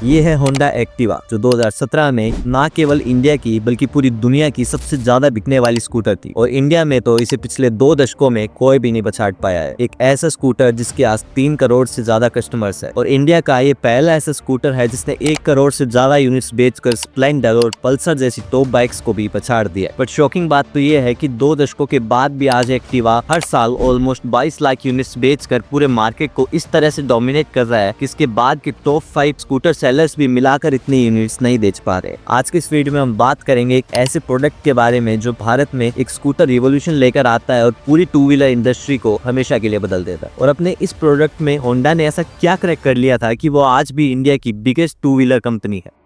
ये है Honda Activa, जो 2017 में न केवल इंडिया की बल्कि पूरी दुनिया की सबसे ज्यादा बिकने वाली स्कूटर थी और इंडिया में तो इसे पिछले 2 दशकों में कोई भी नहीं पछाड़ पाया है। एक ऐसा स्कूटर जिसके आज 3 करोड़ से ज्यादा कस्टमर्स है और इंडिया का ये पहला ऐसा स्कूटर है जिसने 1 करोड़ से ज्यादा यूनिट्स बेचकर स्प्लेंडर और पल्सर जैसी टॉप बाइक्स को भी पछाड़ दिया। बट शॉकिंग बात तो ये है कि 2 दशकों के बाद भी आज एक्टिवा हर साल ऑलमोस्ट 22 लाख यूनिट्स बेचकर पूरे मार्केट को इस तरह से डोमिनेट कर रहा है कि इसके बाद के टॉप 5 स्कूटर सेलर्स भी मिलाकर इतनी यूनिट्स नहीं बेच पा रहे। आज के इस वीडियो में हम बात करेंगे एक ऐसे प्रोडक्ट के बारे में जो भारत में एक स्कूटर रिवॉल्यूशन लेकर आता है और पूरी 2 व्हीलर इंडस्ट्री को हमेशा के लिए बदल देता है। और अपने इस प्रोडक्ट में होंडा ने ऐसा क्या क्रैक कर लिया था कि वो आज भी इंडिया की बिगेस्ट 2 व्हीलर कंपनी है।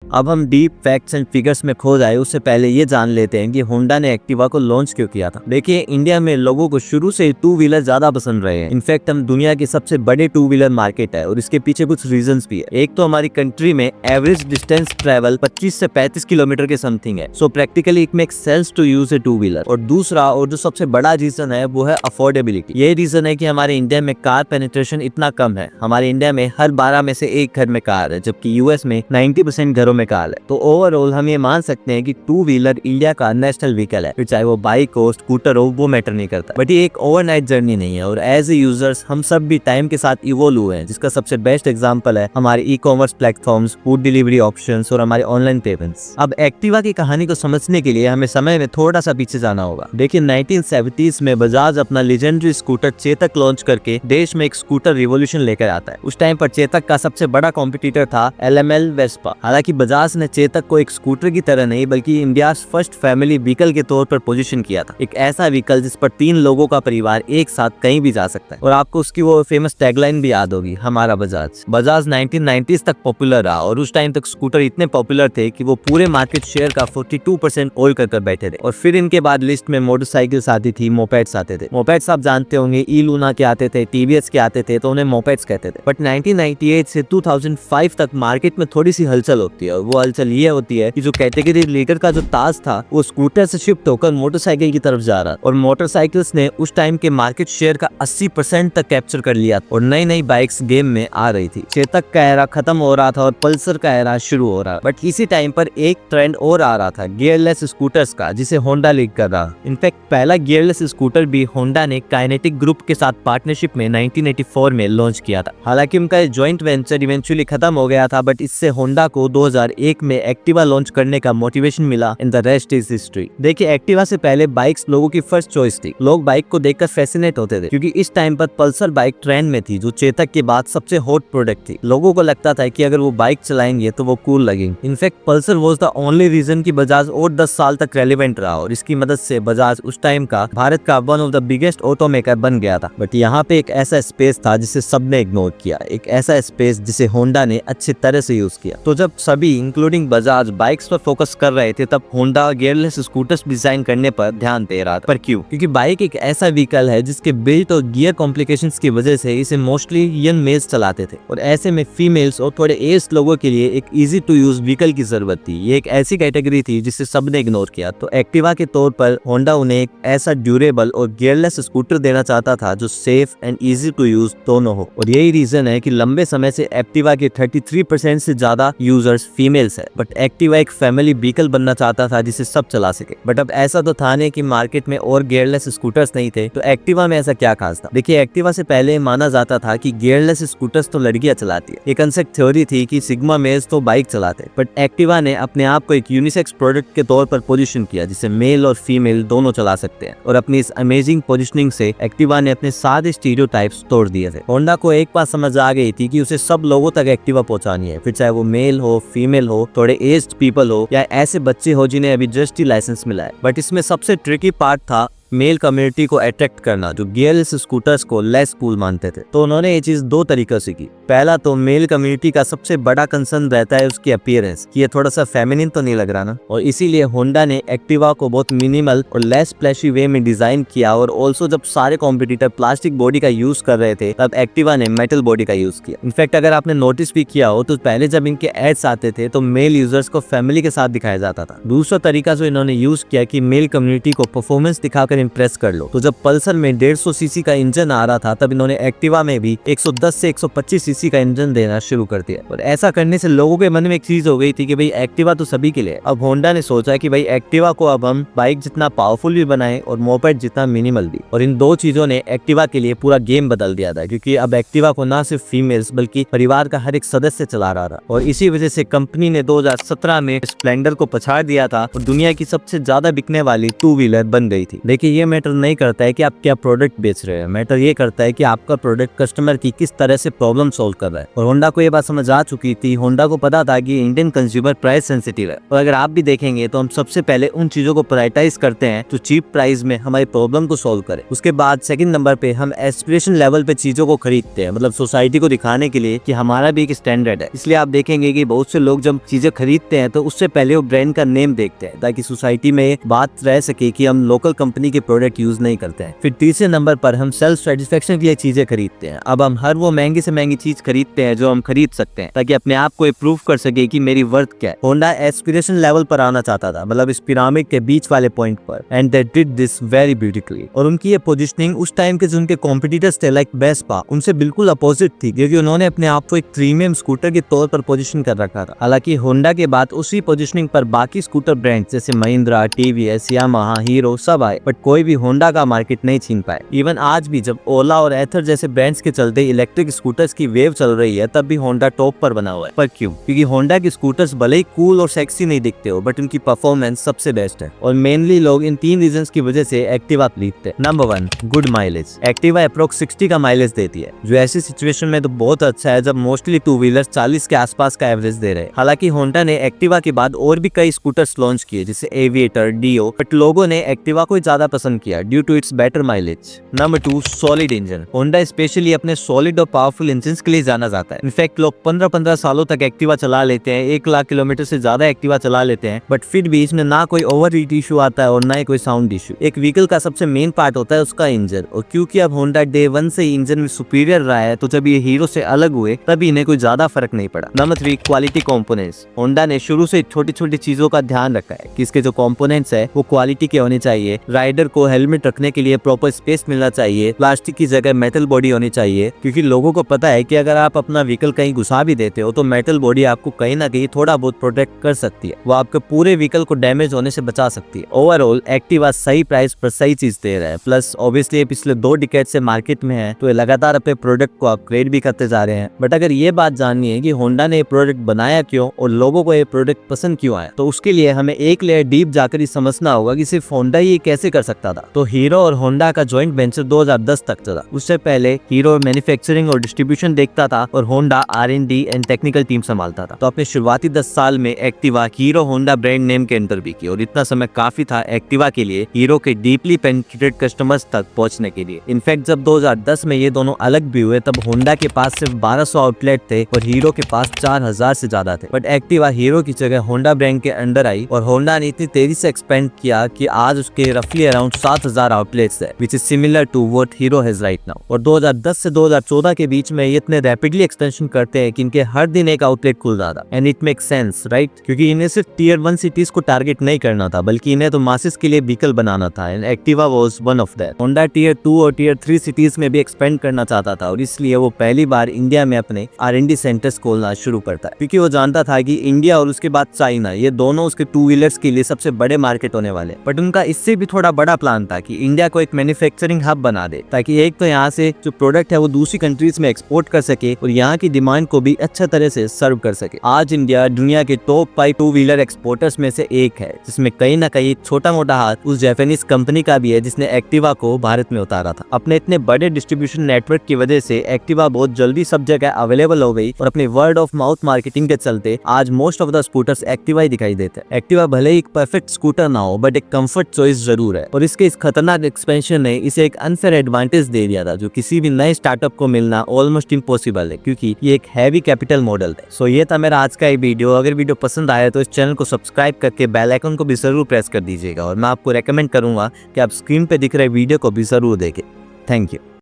अब हम डीप फैक्ट्स एंड फिगर्स में खो जाए उससे पहले ये जान लेते हैं कि होंडा ने एक्टिवा को लॉन्च क्यों किया था। देखिए, इंडिया में लोगों को शुरू से 2 व्हीलर ज्यादा पसंद रहे हैं। इनफैक्ट हम दुनिया के सबसे बड़े 2 व्हीलर मार्केट है और इसके पीछे कुछ रीजंस भी है। एक तो हमारी कंट्री में एवरेज डिस्टेंस ट्रेवल 25 से 35 किलोमीटर के समथिंग है, so practically it makes sense to use a 2 wheeler. और दूसरा और जो सबसे बड़ा रीजन है वो है अफोर्डेबिलिटी। ये रीजन है कि हमारे इंडिया में कार पेनिट्रेशन इतना कम है। हमारे इंडिया में हर 12 में से 1 घर में कार है, जबकि यूएस में 90% घरों में कार है। तो ओवरऑल हम ये मान सकते हैं कि 2 व्हीलर इंडिया का नेशनल व्हीकल है, फिर चाहे वो बाइक हो, स्कूटर हो, वो मैटर नहीं करता। बट ये एक ओवरनाइट जर्नी नहीं है और एज ए यूजर्स हम सब भी टाइम के साथ इवॉल्व हुए हैं, जिसका सबसे बेस्ट एग्जांपल है हमारे e-commerce platforms, food delivery options और हमारे ऑनलाइन पेमेंट्स। अब एक्टिवा की कहानी को समझने के लिए हमें समय में थोड़ा सा पीछे जाना होगा। देखिए, 1970s में बजाज अपना लेजेंडरी स्कूटर चेतक लॉन्च करके देश में एक स्कूटर रिवॉल्यूशन लेकर आता है। उस टाइम पर चेतक का सबसे बड़ा कॉम्पिटिटर था LML वेस्पा। हालांकि बजाज ने चेतक को एक स्कूटर की तरह नहीं बल्कि इंडिया फर्स्ट फैमिली व्हीकल के तौर पर पोजीशन किया था। एक ऐसा व्हीकल जिस पर 3 लोगों का परिवार एक साथ कहीं भी जा सकता है। और आपको उसकी वो फेमस टैगलाइन भी याद होगी, हमारा बजाज। बजाज 1990s तक पॉपुलर रहा और उस टाइम तक स्कूटर इतने पॉपुलर थे कि वो पूरे मार्केट शेयर का 42% होल्ड कर बैठे थे। और फिर इनके बाद लिस्ट में मोटरसाइकिल्स आती थी, मोपेड्स आते थे। मोपेड्स आप जानते होंगे, ई लूना के आते थे, टीवीएस के आते थे, तो उन्हें मोपेड्स कहते थे। बट 1998 से 2005 तक मार्केट में थोड़ी सी हलचल होती है और वो हलचल ये होती है कि जो कैटेगरी लीडर का जो ताज था वो स्कूटर से शिफ्ट होकर मोटरसाइकिल की तरफ जा रहा और मोटरसाइकिल्स ने उस टाइम के मार्केट शेयर का 80% तक कैप्चर कर लिया और नई नई बाइक्स गेम में आ रही थी। चेतक का एरा खत्म हो रहा था और पल्सर का एरा शुरू हो रहा। बट इसी टाइम पर एक ट्रेंड और आ रहा था गियरलेस स्कूटर्स का, जिसे होंडा लीड कर रहा। इनफैक्ट पहला गियरलेस स्कूटर भी होंडा ने काइनेटिक ग्रुप के साथ पार्टनरशिप में 1984 में लॉन्च किया था। हालांकि उनका जॉइंट वेंचर इवेंचुअली खत्म हो गया था, बट इससे होंडा को 2001 में एक्टिवा लॉन्च करने का मोटिवेशन मिला and the rest is history. देखिए, एक्टिवा से पहले बाइक्स लोगों की फर्स्ट चॉइस थी। लोग बाइक को देखकर फैसिनेट होते थे क्योंकि इस टाइम पर पल्सर बाइक ट्रेंड में थी, जो चेतक के बाद सबसे हॉट प्रोडक्ट थी। लोगों को लगता था कि अगर वो बाइक चलाएंगे तो वो कूल लगेंगे। In fact Pulsar was the only reason कि बजाज और 10 साल तक रेलिवेंट रहा और इसकी मदद से बजाज उस टाइम का भारत का one of the biggest automaker बन गया था। बट यहाँ पे एक ऐसा स्पेस था जिसे सबने इग्नोर किया, एक ऐसा स्पेस जिसे होंडा ने अच्छी तरह से यूज किया। तो जब सभी इंक्लूडिंग बजाज बाइक्स पर फोकस कर रहे थे, तब होंडा गियरलेस स्कूटर्स डिजाइन करने पर ध्यान दे रहा था। पर क्यों? क्योंकि बाइक एक ऐसा व्हीकल है जिसके बिल्ट और गियर कॉम्प्लिकेशंस की वजह से इसे मोस्टली यंग मेल्स चलाते थे और ऐसे में फीमेल्स और थोड़े एज्ड लोगों के लिए एक इजी टू यूज व्हीकल की जरूरत थी। ये एक ऐसी कैटेगरी थी जिसे सबने इग्नोर किया। तो एक्टिवा के तौर पर होंडा उन्हें एक ऐसा ड्यूरेबल और गियरलेस स्कूटर देना चाहता था जो safe and easy to use दोनों हो। और यही रीजन है कि लंबे समय से एक्टिवा के 33% से ज्यादा यूजर्स फीमेल्स है। बट एक्टिवा एक फैमिली व्हीकल बनना चाहता था जिसे सब चला सके। बट अब ऐसा तो था नहीं कि मार्केट में और गियरलेस स्कूटर्स नहीं थे, तो एक्टिवा में ऐसा क्या खास था? देखिए, एक्टिवा से पहले माना जाता था कि गियरलेस स्कूटर्स तो लड़कियां चलाती है। ये कंसेप्ट थ्योरी थी कि सिग्मा मेल्स तो बाइक चलाते। बट एक्टिवा ने अपने आप को एक यूनिसेक्स प्रोडक्ट के तौर पर पोजीशन किया जिसे मेल और फीमेल दोनों चला सकते हैं। और अपनी इस अमेजिंग पोजीशनिंग से एक्टिवा ने अपने सारे स्टीरियोटाइप्स तोड़ दिए थे। होंडा को एक बात समझ आ गई थी कि उसे सब लोगों तक एक्टिवा पहुंचानी है, फिर चाहे वो मेल हो, फीमेल हो, थोड़े एज्ड पीपल हो या ऐसे बच्चे हो जिन्हें अभी जस्ट ही लाइसेंस मिला है। बट इसमें सबसे ट्रिकी पार्ट था मेल कम्युनिटी को अट्रैक्ट करना, जो गियरलेस स्कूटर्स को लेस कूल मानते थे। तो उन्होंने ये चीज 2 तरीकों से की। पहला तो मेल कम्युनिटी का सबसे बड़ा कंसर्न रहता है उसकी अपीयरेंस, कि ये थोड़ा सा फेमिनिन तो नहीं लग रहा ना। और इसीलिए होंडा ने एक्टिवा को बहुत मिनिमल और लेस फ्लैशी वे में डिजाइन किया। और ऑल्सो जब सारे कॉम्पिटिटर प्लास्टिक बॉडी का यूज कर रहे थे, तब एक्टिवा ने मेटल बॉडी का यूज किया। इनफैक्ट अगर आपने नोटिस भी किया हो तो पहले जब इनके एड्स आते थे तो मेल यूजर्स को फैमिली के साथ दिखाया जाता था। दूसरा तरीका जो इन्होंने यूज किया कि मेल कम्युनिटी को परफॉर्मेंस दिखाकर इंप्रेस कर लो। तो जब पल्सर में 150 सीसी का इंजन आ रहा था, तब इन्होंने एक्टिवा में भी 110 से 125 सीसी सीसी का इंजन देना शुरू कर दिया। और ऐसा करने से लोगों के मन में एक चीज हो गई थी कि भाई एक्टिवा तो सभी के लिए। अब होंडा ने सोचा कि भाई एक्टिवा को अब हम बाइक जितना पावरफुल भी बनाएं और मोपेड जितना मिनिमल भी। और इन दो चीजों ने एक्टिवा के लिए पूरा गेम बदल दिया था, क्योंकि अब एक्टिवा को ना सिर्फ फीमेल्स बल्कि परिवार का हर एक सदस्य चला रहा था। और इसी वजह से कंपनी ने 2017 में स्प्लेंडर को पछाड़ दिया था और दुनिया की सबसे ज्यादा बिकने वाली टू व्हीलर बन गई थी। देखिए, ये मैटर नहीं करता है कि आप क्या प्रोडक्ट बेच रहे हैं, मैटर ये करता है कि आपका प्रोडक्ट कस्टमर की किस तरह से प्रॉब्लम सॉल्व कर रहा है। और होंडा को ये बात समझ आ चुकी थी। होंडा को पता था कि इंडियन कंज्यूमर प्राइस सेंसिटिव है, और अगर आप भी देखेंगे तो हम सबसे पहले उन चीजों को प्रायोरिटाइज करते हैं जो चीप प्राइस में हमारी प्रॉब्लम को सॉल्व करे। उसके बाद सेकंड नंबर पे हम एस्पिरेशन लेवल पे चीजों को खरीदते हैं, मतलब सोसाइटी को दिखाने के लिए कि हमारा भी एक स्टैंडर्ड है। इसलिए आप देखेंगे कि बहुत से लोग जब चीजें खरीदते हैं तो उससे पहले वो ब्रांड का नेम देखते हैं, ताकि सोसाइटी में बात रह सके कि हम लोकल कंपनी के प्रोडक्ट यूज नहीं करते हैं। फिर तीसरे नंबर पर हम सेल्फ सेटिस्फेक्शन के लिए चीजें खरीदते हैं। अब हम हर वो महंगी से महंगी चीज खरीदते हैं जो हम खरीद सकते हैं, ताकि अपने आप को प्रूव कर सके कि मेरी वर्थ क्या है। होंडा एस्पिरेशन लेवल पर आना चाहता था, मतलब इस पिरामिड के बीच वाले पॉइंट पर, and they did this very beautifully. और उनकी ये पोजीशनिंग उस टाइम के जो उनके कॉम्पिटिटर्स थे लाइक वेस्पा, उनसे बिल्कुल अपोजिट थी, क्योंकि उन्होंने अपने आप को एक प्रीमियम स्कूटर के तौर पर पोजीशन कर रखा था। हालांकि होंडा के बाद उसी पोजीशनिंग पर बाकी स्कूटर ब्रांड जैसे महिंद्रा, टीवीएस, यामाहा, हीरो सब आए, बट कोई भी होंडा का मार्केट नहीं छीन पाए। इवन आज भी जब ओला और एथर जैसे ब्रांड्स के चलते इलेक्ट्रिक स्कूटर्स की वेव चल रही है, तब भी होंडा टॉप पर बना हुआ है। पर क्यों? क्योंकि होंडा के स्कूटर्स भले ही कूल और सेक्सी नहीं दिखते हो, बट उनकी परफॉर्मेंस सबसे बेस्ट है। और मेनली लोग इन 3 रीजंस की वजह से एक्टिवा खरीदते हैं। Number 1, good mileage. Activa approx 60 का माइलेज देती है, जो ऐसी सिचुएशन में तो बहुत अच्छा है जब मोस्टली टू व्हीलर्स 40 के आसपास का एवरेज दे रहे हैं। हालांकि होंडा ने एक्टिवा के बाद और भी कई स्कूटर्स लॉन्च किए, जैसे एविएटर, डियो, बट लोगों ने एक्टिवा को ज्यादा पसंद किया due to its better mileage. Number 2, solid engine. Honda specially अपने सॉलिड और पावरफुल इंजन के लिए जाना जाता है। इनफैक्ट लोग 15-15 सालों तक एक्टिवा चला लेते हैं, 1 लाख किलोमीटर से ज्यादा एक्टिवा चला लेते हैं, बट फिर भी इसमें ना कोई ओवर हीट इशू आता है और ना ही कोई साउंड इशू। एक व्हीकल का सबसे मेन पार्ट होता है उसका इंजन, और क्योंकि अब होंडा डे 1 से ही इंजन में सुपीरियर रहा है, तो जब ये हीरो से अलग हुए तभी इन्हें कोई ज्यादा फर्क नहीं पड़ा। Number 3, quality components. होंडा ने शुरू से छोटी छोटी चीजों का ध्यान रखा है कि इसके जो कंपोनेंट्स है वो क्वालिटी के होने चाहिए। राइडर को हेलमेट रखने के लिए प्रॉपर स्पेस मिलना चाहिए, प्लास्टिक की जगह मेटल बॉडी होनी चाहिए, क्योंकि लोगों को पता है कि अगर आप अपना व्हीकल कहीं घुसा भी देते हो तो मेटल बॉडी आपको कहीं ना कहीं थोड़ा बहुत प्रोटेक्ट कर सकती है, वो आपके पूरे व्हीकल को डैमेज होने से बचा सकती है। ओवरऑल एक्टिवा सही प्राइस पर सही चीज दे रहा है, प्लस ऑब्वियसली ये पिछले 2 डिकेड से मार्केट में है, तो ये लगातार अपने प्रोडक्ट को अपग्रेड भी करते जा रहे हैं। बट अगर ये बात जाननी है कि होंडा ने ये प्रोडक्ट बनाया क्यों और लोगों को ये प्रोडक्ट पसंद क्यों आया, तो उसके लिए हमें एक लेयर डीप जाकर ही समझना होगा कि सिर्फ होंडा ही कैसे कर सकता था। तो हीरो और होंडा का जॉइंट वेंचर 2010 तक चला। उससे पहले हीरो मैन्युफैक्चरिंग और डिस्ट्रीब्यूशन देखता था और Honda R&D and technical team संभालता था। तो अपने शुरुआती 10 साल में Activa hero Honda brand name के अंदर भी की, और इतना समय काफी था एक्टिवा के लिए हीरो के डीपली पेनिट्रेटेड कस्टमर्स तक पहुंचने के लिए। इनफैक्ट जब 2010 में ये दोनों अलग भी हुए, तब होंडा के पास सिर्फ 1200 आउटलेट थे और हीरो के पास 4000 से ज्यादा थे। बट एक्टिवा हीरो की जगह होंडा ब्रांड के अंडर आई, और होंडा ने इतनी तेजी से एक्सपेंड किया कि आज उसके रफली अराउंड 7000 आउटलेट्स है, which is similar to what Hero has right now. और 2010 से 2014 के बीच में ये इतने रैपिडली एक्सपेंशन करते हैं कि इनके हर दिन एक आउटलेट खुल रहा था, and it make sense right, क्योंकि इन्हें सिर्फ टियर 1 सिटीज को टारगेट नहीं करना था, बल्कि इन्हें तो मासेस के लिए व्हीकल बनाना था, and Activa was one of that. Honda tier 2 और टियर 3 सिटीज में भी एक्सपेंड करना चाहता था, और इसलिए वो पहली बार इंडिया में अपने R&D सेंटर्स खोलना शुरू करता है, क्योंकि वो जानता था कि इंडिया और उसके बाद चाइना, ये दोनों उसके टू व्हीलर्स के लिए सबसे बड़े मार्केट होने वाले। बट उनका इससे भी थोड़ा बड़ा प्लान था कि इंडिया को एक मैन्युफैक्चरिंग हब बना दे, ताकि एक तो यहाँ से जो प्रोडक्ट है वो दूसरी कंट्रीज में एक्सपोर्ट कर सके और यहाँ की डिमांड को भी अच्छा तरह से सर्व कर सके। आज इंडिया दुनिया के टॉप 5 टू व्हीलर एक्सपोर्टर्स में से एक है, जिसमें कहीं ना कहीं छोटा मोटा हाथ उस जापानीज कंपनी का भी है जिसने एक्टिवा को भारत में उतारा था। अपने इतने बड़े डिस्ट्रीब्यूशन नेटवर्क की वजह से एक्टिवा बहुत जल्दी सब जगह अवेलेबल हो गई, और अपने वर्ड ऑफ माउथ मार्केटिंग के चलते आज most of the scooters Activa ही दिखाई देते हैं। एक्टिवा भले ही एक परफेक्ट स्कूटर ना हो, बट एक कंफर्ट चॉइस जरूर है, और इसके इस खतरनाक एक्सपेंशन ने इसे एक अनफेयर एडवांटेज दे दिया था, जो किसी भी नए स्टार्टअप को मिलना ऑलमोस्ट इम्पॉसिबल है, क्योंकि ये एक हैवी कैपिटल मॉडल है। सो ये था मेरा आज का ये वीडियो। अगर वीडियो पसंद आया तो इस चैनल को सब्सक्राइब करके बेल आइकन को भी जरूर प्रेस कर दीजिएगा, और मैं आपको रेकमेंड करूंगा कि आप स्क्रीन पे दिख रहे वीडियो को भी जरूर देखें। Thank you.